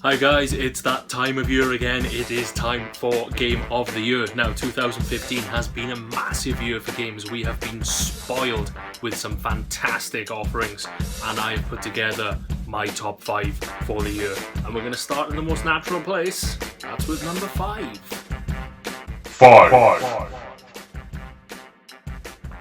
Hi guys, it's that time of year again. It is time for Game of the Year. Now, 2015 has been a massive year for games. We have been spoiled with some fantastic offerings, and I have put together my top 5 for the year. And we're going to start in the most natural place. That's with number 5.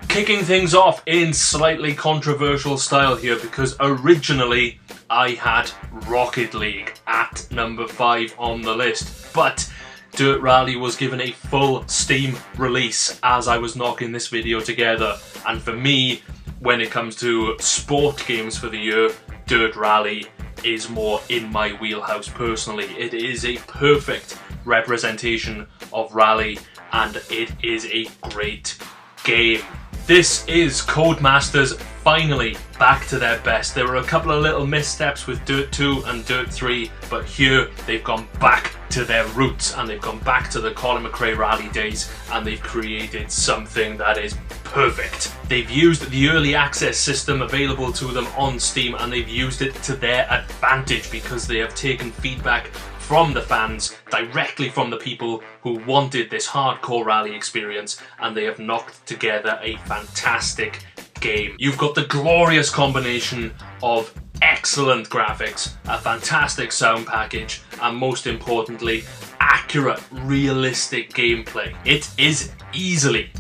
Kicking things off in slightly controversial style here, because originally I had Rocket League at number 5 on the list, but Dirt Rally was given a full Steam release as I was knocking this video together, and for me, when it comes to sport games for the year, Dirt Rally is more in my wheelhouse personally. It is a perfect representation of rally, and it is a great game. This is Codemasters finally back to their best. There were a couple of little missteps with Dirt 2 and Dirt 3, but here they've gone back to their roots and they've gone back to the Colin McRae rally days, and they've created something that is perfect. They've used the early access system available to them on Steam, and they've used it to their advantage because they have taken feedback from the fans, directly from the people who wanted this hardcore rally experience, and they have knocked together a fantastic game. You've got the glorious combination of excellent graphics, a fantastic sound package, and most importantly, accurate, realistic gameplay. It is easily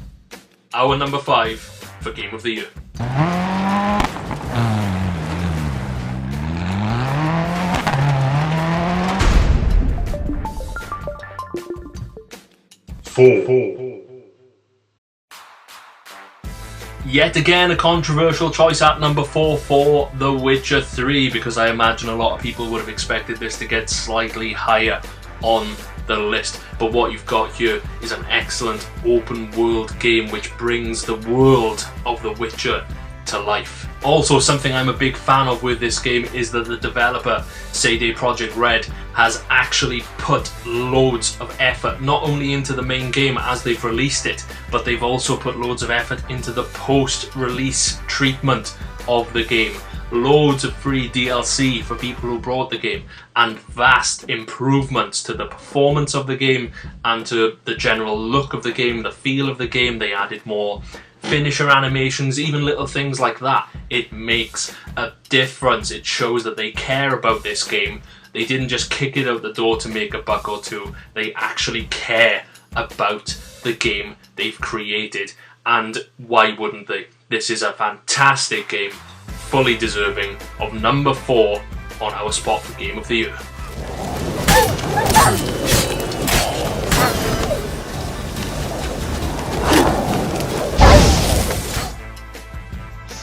our number 5 for Game of the Year. 4. Yet again, a controversial choice at number 4 for The Witcher 3, because I imagine a lot of people would have expected this to get slightly higher on the list. But what you've got here is an excellent open world game which brings the world of The Witcher to life. Also, something I'm a big fan of with this game is that the developer, CD Projekt Red, has actually put loads of effort not only into the main game as they've released it, but they've also put loads of effort into the post-release treatment of the game. Loads of free DLC for people who bought the game, and vast improvements to the performance of the game and to the general look of the game, the feel of the game. They added more finisher animations, even little things like that. It makes a difference. It shows that they care about this game. They didn't just kick it out the door to make a buck or two. They actually care about the game they've created. And why wouldn't they? This is a fantastic game, fully deserving of number 4 on our spot for Game of the Year.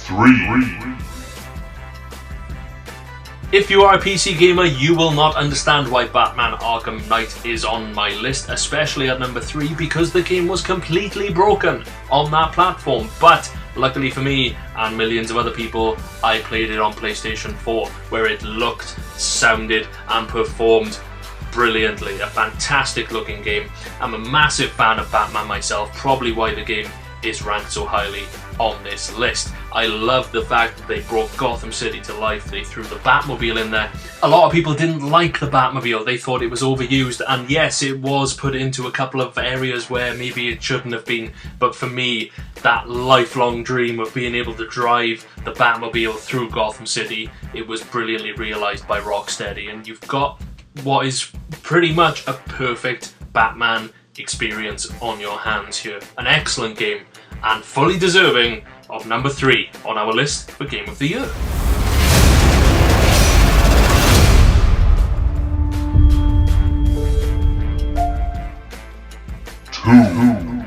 3. If you are a PC gamer, you will not understand why Batman Arkham Knight is on my list, especially at number 3, because the game was completely broken on that platform. But luckily for me and millions of other people, I played it on PlayStation 4, where it looked, sounded and performed brilliantly. A fantastic looking game. I'm a massive fan of Batman myself, probably why the game is ranked so highly on this list. I love the fact that they brought Gotham City to life. They threw the Batmobile in there. A lot of people didn't like the Batmobile. They thought it was overused, and yes, it was put into a couple of areas where maybe it shouldn't have been, but for me, that lifelong dream of being able to drive the Batmobile through Gotham City, it was brilliantly realised by Rocksteady, and you've got what is pretty much a perfect Batman experience on your hands here. An excellent game, and fully deserving of number 3 on our list for Game of the Year. 2.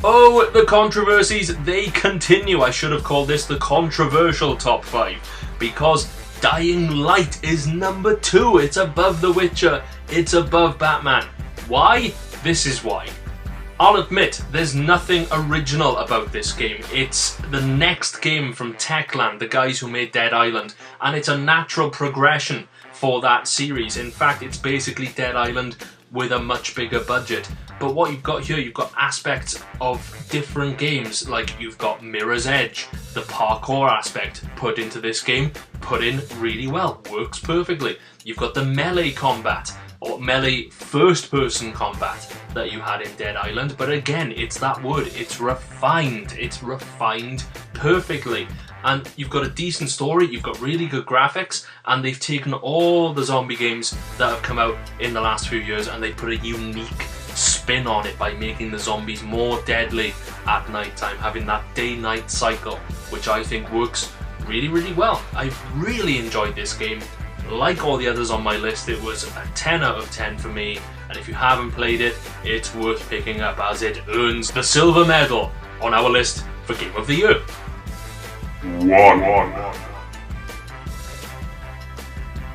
Oh, the controversies, they continue. I should have called this the controversial top 5, because Dying Light is number 2. It's above The Witcher. It's above Batman. Why? This is why. I'll admit, there's nothing original about this game. It's the next game from Techland, the guys who made Dead Island, and it's a natural progression for that series. In fact, it's basically Dead Island with a much bigger budget. But what you've got here, you've got aspects of different games, like you've got Mirror's Edge, the parkour aspect put into this game, put in really well, works perfectly. You've got the melee combat, or melee first-person combat that you had in Dead Island, but again, it's that word, it's refined perfectly. And you've got a decent story, you've got really good graphics, and they've taken all the zombie games that have come out in the last few years and they put a unique spin on it by making the zombies more deadly at night time, having that day-night cycle, which I think works really, really well. I've really enjoyed this game. Like all the others on my list, it was a 10 out of 10 for me, and if you haven't played it, it's worth picking up as it earns the silver medal on our list for Game of the Year.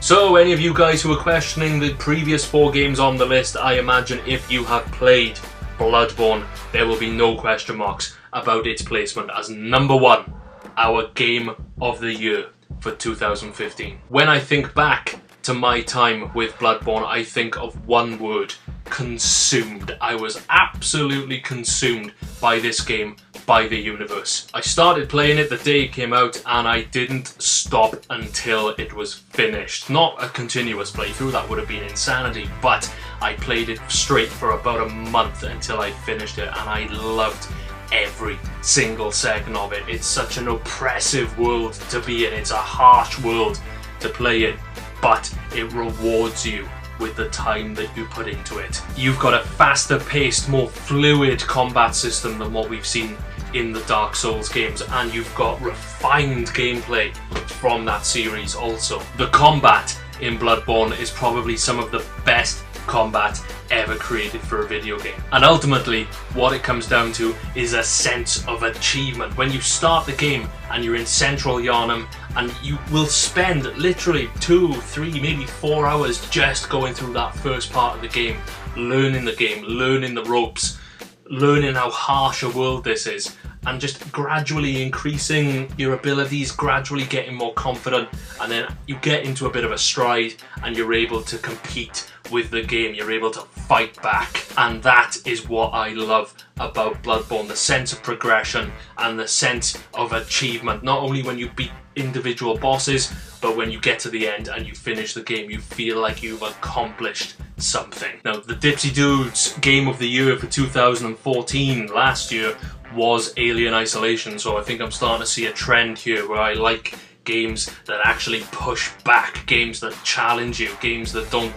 So, any of you guys who are questioning the previous 4 games on the list, I imagine if you have played Bloodborne, there will be no question marks about its placement as number 1, our Game of the Year for 2015. When I think back to my time with Bloodborne, I think of one word: consumed. I was absolutely consumed by this game, by the universe. I started playing it the day it came out and I didn't stop until it was finished. Not a continuous playthrough, that would have been insanity, but I played it straight for about a month until I finished it, and I loved every single second of it. It's such an oppressive world to be in, it's a harsh world to play in, but it rewards you with the time that you put into it. You've got a faster paced, more fluid combat system than what we've seen in the Dark Souls games, and you've got refined gameplay from that series also. The combat in Bloodborne is probably some of the best combat ever created for a video game. And ultimately, what it comes down to is a sense of achievement. When you start the game and you're in central Yharnam, and you will spend literally 2, 3, maybe 4 hours just going through that first part of the game, learning the ropes, learning how harsh a world this is, and just gradually increasing your abilities, gradually getting more confident, and then you get into a bit of a stride and you're able to compete with the game, you're able to fight back. And that is what I love about Bloodborne, the sense of progression and the sense of achievement. Not only when you beat individual bosses, but when you get to the end and you finish the game, you feel like you've accomplished something. Now, the Dipsy Dudes Game of the Year for 2014, last year, was Alien Isolation, so I think I'm starting to see a trend here where I like games that actually push back, games that challenge you, games that don't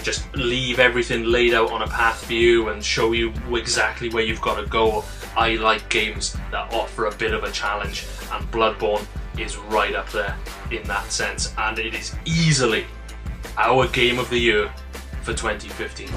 just leave everything laid out on a path for you and show you exactly where you've got to go. I like games that offer a bit of a challenge, and Bloodborne is right up there in that sense, and it is easily our Game of the Year for 2015.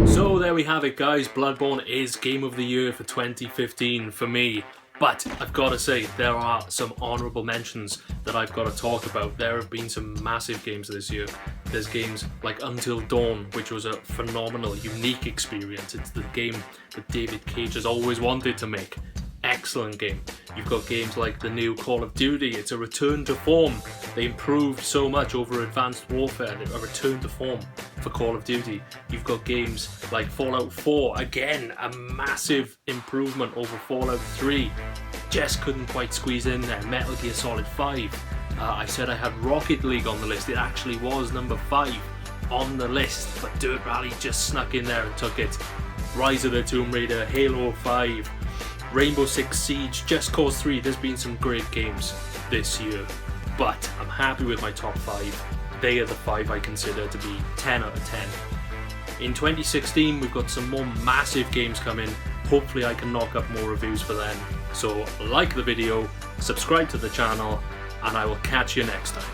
So there we have it, guys. Bloodborne is Game of the Year for 2015 for me. But I've got to say, there are some honourable mentions that I've got to talk about. There have been some massive games this year. There's games like Until Dawn, which was a phenomenal, unique experience. It's the game that David Cage has always wanted to make. Excellent game. You've got games like the new Call of Duty. It's a return to form. They improved so much over Advanced Warfare. A return to form for Call of Duty. You've got games like Fallout 4. Again, a massive improvement over Fallout 3. Just couldn't quite squeeze in there. Metal Gear Solid 5. I said I had Rocket League on the list. It actually was number 5 on the list, but Dirt Rally just snuck in there and took it. Rise of the Tomb Raider, Halo 5, Rainbow Six Siege, Just Cause 3. There's been some great games this year, but I'm happy with my top 5. They are the 5 I consider to be 10 out of 10. In 2016, we've got some more massive games coming. Hopefully I can knock up more reviews for them. So like the video, subscribe to the channel, and I will catch you next time.